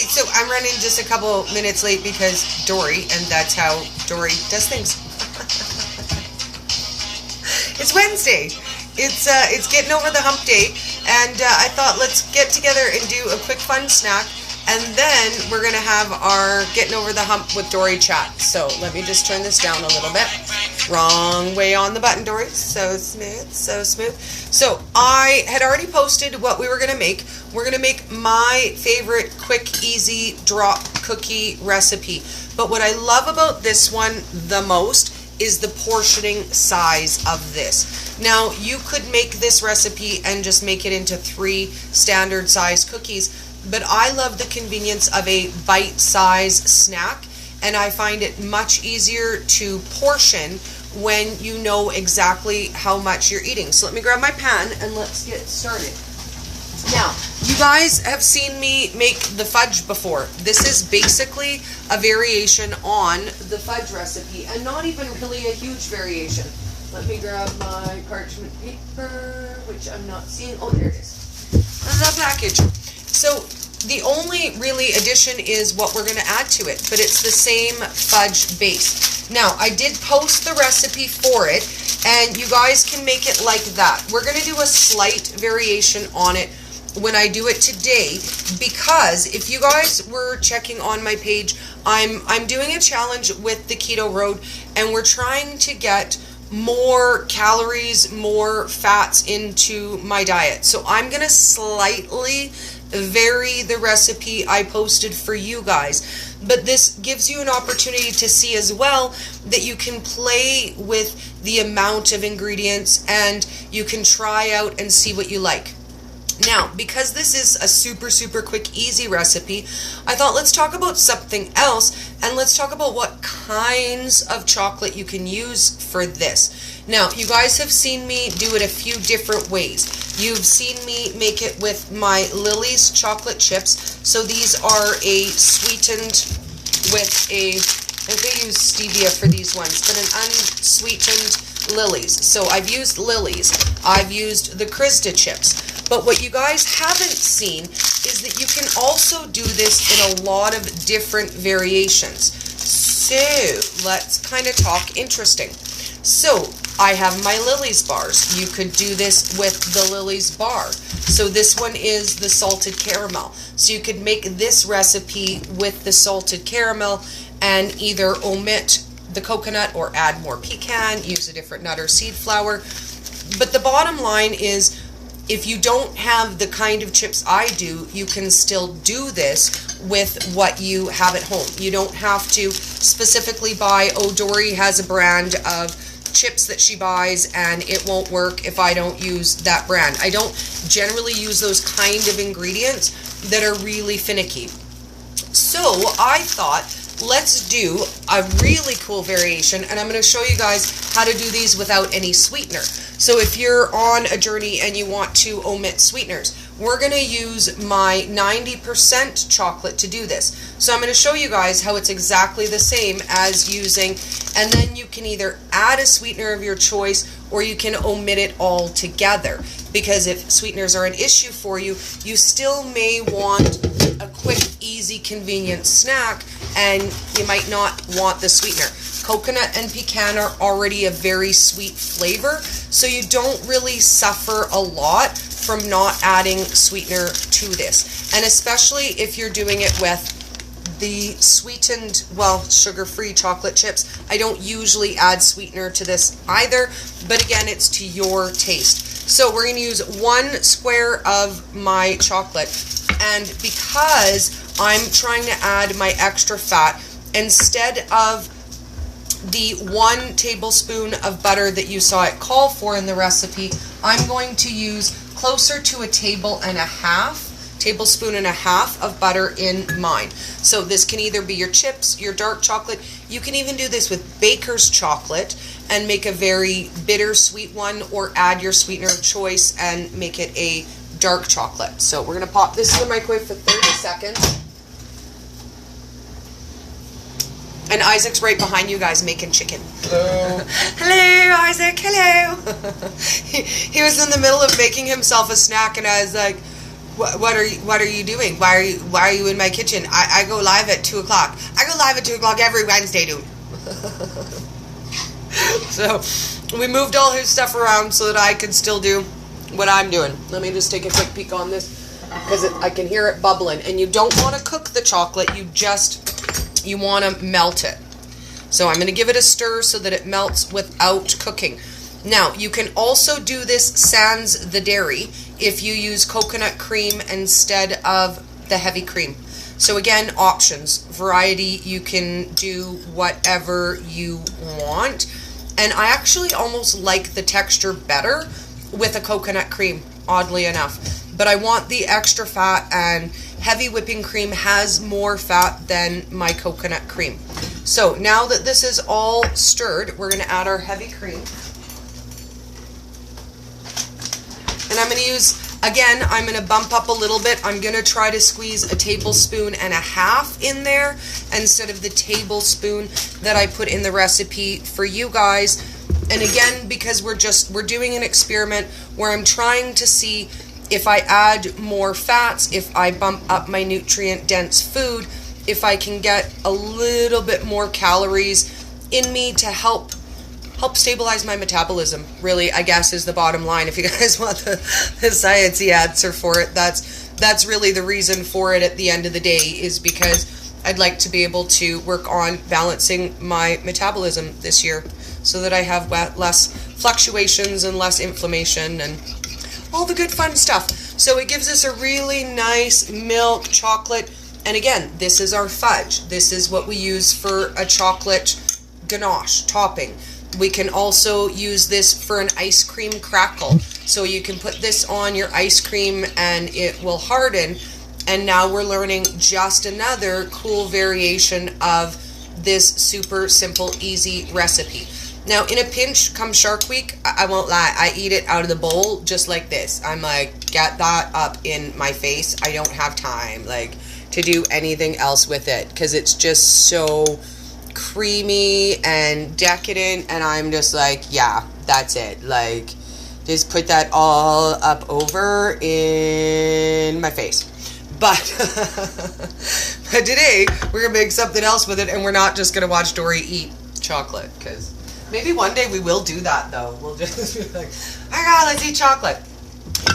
Okay, so I'm running just a couple minutes late because Dory, and that's how Dory does things. It's Wednesday. It's getting over the hump day, and I thought let's get together and do a quick fun snack, and then we're gonna have our getting over the hump with Dory chat. So let me just turn this down a little bit. Wrong way on the button, Dory. So smooth, so smooth. So I had already posted what we were gonna make. We're gonna make my favorite quick, easy drop cookie recipe. But what I love about this one the most is the portioning size of this. Now, you could make this recipe and just make it into 3 standard size cookies, but I love the convenience of a bite size snack, and I find it much easier to portion when you know exactly how much you're eating. So let me grab my pan and let's get started. Now, you guys have seen me make the fudge before. This is basically a variation on the fudge recipe, and not even really a huge variation. Let me grab my parchment paper, which I'm not seeing. Oh, there it is. The package. So the only really addition is what we're going to add to it, but it's the same fudge base. Now, I did post the recipe for it, and you guys can make it like that. We're going to do a slight variation on it when I do it today, because if you guys were checking on my page, I'm doing a challenge with the Keto Road, and we're trying to get more calories, more fats into my diet. So I'm gonna slightly vary the recipe I posted for you guys, but this gives you an opportunity to see as well that you can play with the amount of ingredients and you can try out and see what you like. Now, because this is a super quick, easy recipe, I thought let's talk about something else, and let's talk about what kinds of chocolate you can use for this. Now, you guys have seen me do it a few different ways. You've seen me make it with my Lily's chocolate chips. So these are a sweetened with I'm going to use stevia for these ones, but an unsweetened Lily's. So I've used Lily's. I've used the Krista chips. But what you guys haven't seen is that you can also do this in a lot of different variations. So let's kind of talk interesting. So I have my Lily's bars. You could do this with the Lily's bar. So this one is the salted caramel. So you could make this recipe with the salted caramel and either omit the coconut or add more pecan, use a different nut or seed flour. But the bottom line is, if you don't have the kind of chips I do, you can still do this with what you have at home. You don't have to specifically buy, oh, Dory has a brand of chips that she buys and it won't work if I don't use that brand. I don't generally use those kind of ingredients that are really finicky. So I thought, let's do a really cool variation, and I'm going to show you guys how to do these without any sweetener. So if you're on a journey and you want to omit sweeteners, we're going to use my 90% chocolate to do this. So I'm going to show you guys how it's exactly the same as using, and then you can either add a sweetener of your choice or you can omit it all together. Because if sweeteners are an issue for you, you still may want a quick, easy, convenient snack, and you might not want the sweetener. Coconut and pecan are already a very sweet flavor, so you don't really suffer a lot from not adding sweetener to this. And especially if you're doing it with the sweetened, well, sugar-free chocolate chips. I don't usually add sweetener to this either, but again, it's to your taste. So we're going to use 1 square of my chocolate, and because I'm trying to add my extra fat, instead of the 1 tablespoon of butter that you saw it call for in the recipe, I'm going to use closer to a tablespoon and a half of butter in mine. So this can either be your chips, your dark chocolate. You can even do this with baker's chocolate and make a very bittersweet one, or add your sweetener of choice and make it a dark chocolate. So we're going to pop this in the microwave for 30 seconds. And Isaac's right behind you guys making chicken. Hello. Hello, Isaac. Hello. He was in the middle of making himself a snack, and I was like, What are you doing? Why are you in my kitchen? I go live at 2 o'clock. I go live at 2 o'clock every Wednesday, dude. So we moved all his stuff around so that I could still do what I'm doing. Let me just take a quick peek on this because I can hear it bubbling. And you don't want to cook the chocolate. You want to melt it. So I'm going to give it a stir so that it melts without cooking. Now, you can also do this sans the dairy if you use coconut cream instead of the heavy cream. So again, options, variety, you can do whatever you want. And I actually almost like the texture better with a coconut cream, oddly enough. But I want the extra fat, and heavy whipping cream has more fat than my coconut cream. So now that this is all stirred, we're going to add our heavy cream. And I'm going to use, again, I'm going to bump up a little bit. I'm going to try to squeeze a tablespoon and a half in there instead of the tablespoon that I put in the recipe for you guys. And again, because we're doing an experiment where I'm trying to see if I add more fats, if I bump up my nutrient dense food, if I can get a little bit more calories in me to help stabilize my metabolism, really, I guess, is the bottom line. If you guys want the sciencey answer for it, that's really the reason for it at the end of the day, is because I'd like to be able to work on balancing my metabolism this year so that I have less fluctuations and less inflammation and all the good fun stuff. So it gives us a really nice milk chocolate. And again, this is our fudge. This is what we use for a chocolate ganache topping. We can also use this for an ice cream crackle. So you can put this on your ice cream and it will harden. And now we're learning just another cool variation of this super simple, easy recipe. Now, in a pinch, come Shark Week, I won't lie, I eat it out of the bowl just like this. I'm like, get that up in my face. I don't have time, like, to do anything else with it because it's just so creamy and decadent, and I'm just like, yeah, that's it. Like, just put that all up over in my face. But today we're gonna make something else with it, and we're not just gonna watch Dory eat chocolate, because maybe one day we will do that though. We'll just be like, oh my god, let's eat chocolate.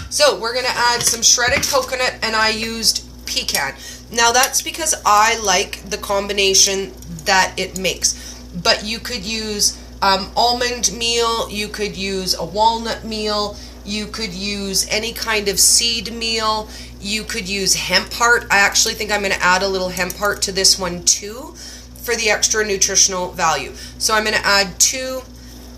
So we're gonna add some shredded coconut, and I used pecan. Now that's because I like the combination that it makes, but you could use almond meal, you could use a walnut meal, you could use any kind of seed meal, you could use hemp heart. I actually think I'm going to add a little hemp heart to this one too for the extra nutritional value. So I'm going to add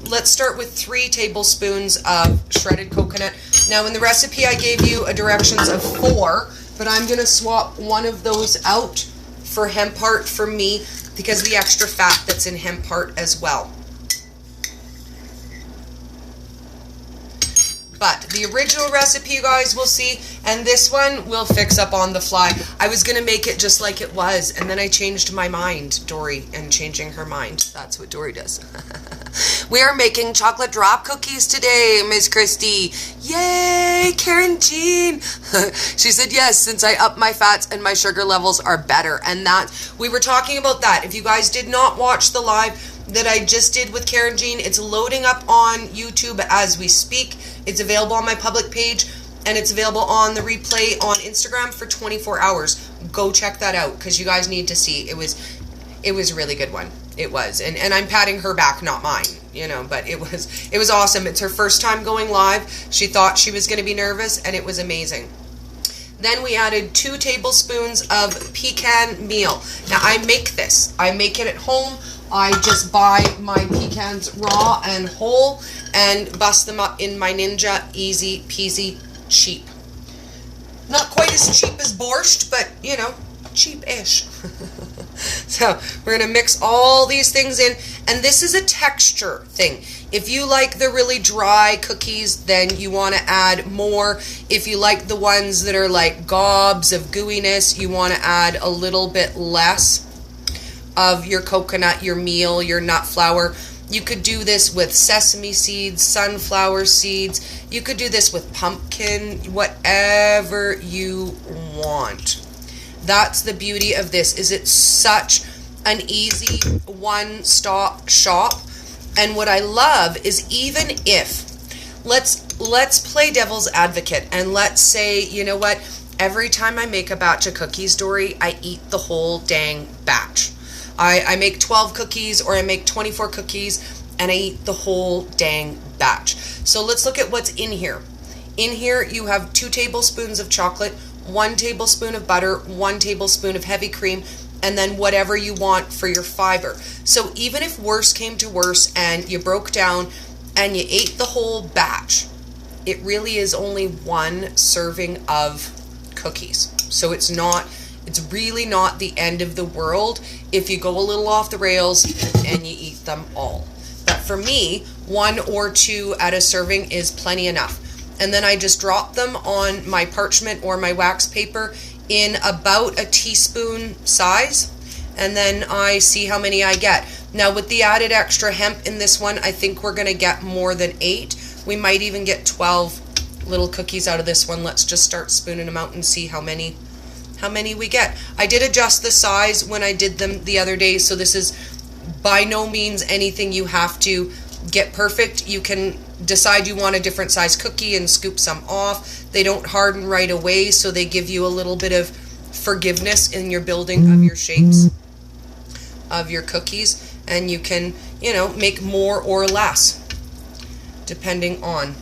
let's start with 3 tablespoons of shredded coconut. Now in the recipe I gave you a directions of 4, but I'm going to swap one of those out for hemp heart for me because of the extra fat that's in hemp heart as well. But the original recipe, you guys will see, and this one we'll fix up on the fly. I was going to make it just like it was, and then I changed my mind, Dory, and changing her mind. That's what Dory does. We are making chocolate drop cookies today, Miss Christy. Yay, Karen Jean. She said, yes, since I up my fats and my sugar levels are better. And that, we were talking about that. If you guys did not watch the live that I just did with Karen Jean, it's loading up on YouTube as we speak. It's available on my public page, and it's available on the replay on Instagram for 24 hours. Go check that out because you guys need to see. It was a really good one. It was, and I'm patting her back, not mine, you know. But it was awesome. It's her first time going live. She thought she was going to be nervous, and it was amazing. Then we added 2 tablespoons of pecan meal. Now I make this. I make it at home. I just buy my pecans raw and whole and bust them up in my Ninja. Easy peasy, cheap. Not quite as cheap as borscht, but, you know, cheap-ish. So we're going to mix all these things in, and this is a texture thing. If you like the really dry cookies, then you want to add more. If you like the ones that are like gobs of gooiness, you want to add a little bit less of your coconut, your meal, your nut flour. You could do this with sesame seeds, sunflower seeds. You could do this with pumpkin, whatever you want. That's the beauty of this, is it's such an easy one-stop shop. And what I love is, even if, let's play devil's advocate, and let's say, you know what, every time I make a batch of cookies, Dory, I eat the whole dang batch. I make 12 cookies, or I make 24 cookies, and I eat the whole dang batch. So let's look at what's in here. In here you have 2 tablespoons of chocolate, 1 tablespoon of butter, 1 tablespoon of heavy cream, and then whatever you want for your fiber. So even if worse came to worse and you broke down and you ate the whole batch, it really is only 1 serving of cookies. So it's really not the end of the world if you go a little off the rails and you eat them all. But for me, 1 or 2 at a serving is plenty enough. And then I just drop them on my parchment or my wax paper in about a teaspoon size, and then I see how many I get. Now with the added extra hemp in this one, I think we're gonna get more than 8. We might even get 12 little cookies out of this one. Let's just start spooning them out and see how many we get. I did adjust the size when I did them the other day, so this is by no means anything you have to get perfect. You can decide you want a different size cookie and scoop some off. They don't harden right away, so they give you a little bit of forgiveness in your building of your shapes of your cookies, and you can, you know, make more or less depending on.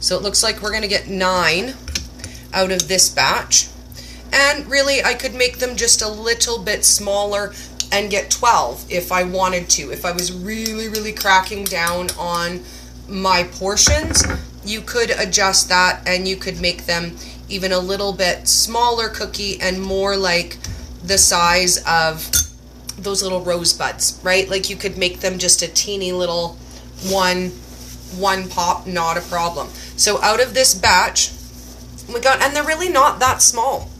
So it looks like we're going to get 9 out of this batch, and really I could make them just a little bit smaller and get 12 if I wanted to. If I was really cracking down on my portions, you could adjust that and you could make them even a little bit smaller cookie and more like the size of those little rosebuds, right? Like you could make them just a teeny little one pop, not a problem. So out of this batch, we got, and they're really not that small.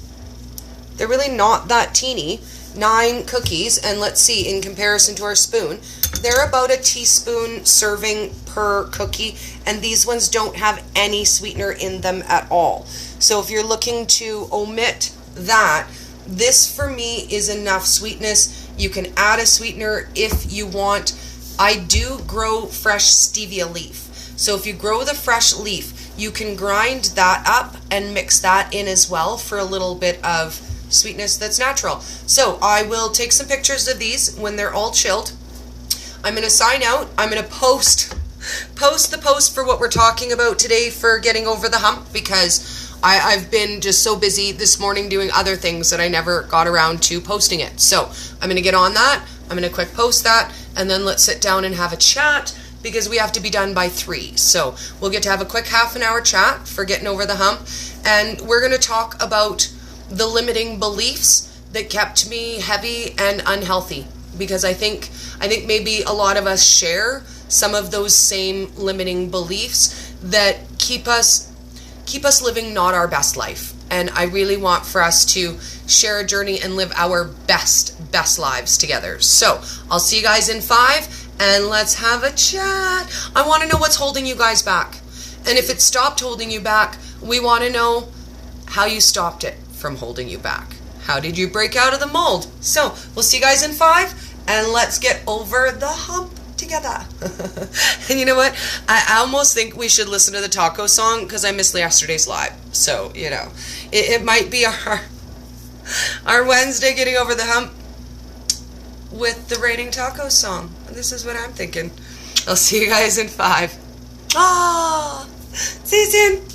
They're really not that teeny. 9 cookies, and let's see, in comparison to our spoon, they're about a teaspoon serving per cookie, and these ones don't have any sweetener in them at all. So if you're looking to omit that, this for me is enough sweetness. You can add a sweetener if you want. I do grow fresh stevia leaf. So if you grow the fresh leaf, you can grind that up and mix that in as well for a little bit of sweetness that's natural. So I will take some pictures of these when they're all chilled. I'm going to sign out. I'm going to post the post for what we're talking about today for getting over the hump, because I've been just so busy this morning doing other things that I never got around to posting it. So I'm going to get on that. I'm going to quick post that, and then let's sit down and have a chat, because we have to be done by 3. So we'll get to have a quick half-an-hour chat for getting over the hump, and we're going to talk about the limiting beliefs that kept me heavy and unhealthy, because I think maybe a lot of us share some of those same limiting beliefs that keep us living not our best life. And I really want for us to share a journey and live our best lives together. So I'll see you guys in 5, and let's have a chat. I want to know what's holding you guys back, and if it stopped holding you back, we want to know how you stopped it from holding you back. How did you break out of the mold? So we'll see you guys in 5, and let's get over the hump together. And you know what? I almost think we should listen to the taco song, because I missed yesterday's live. So, you know, it might be our Wednesday getting over the hump with the Raining Tacos song. This is what I'm thinking. I'll see you guys in 5. See you soon.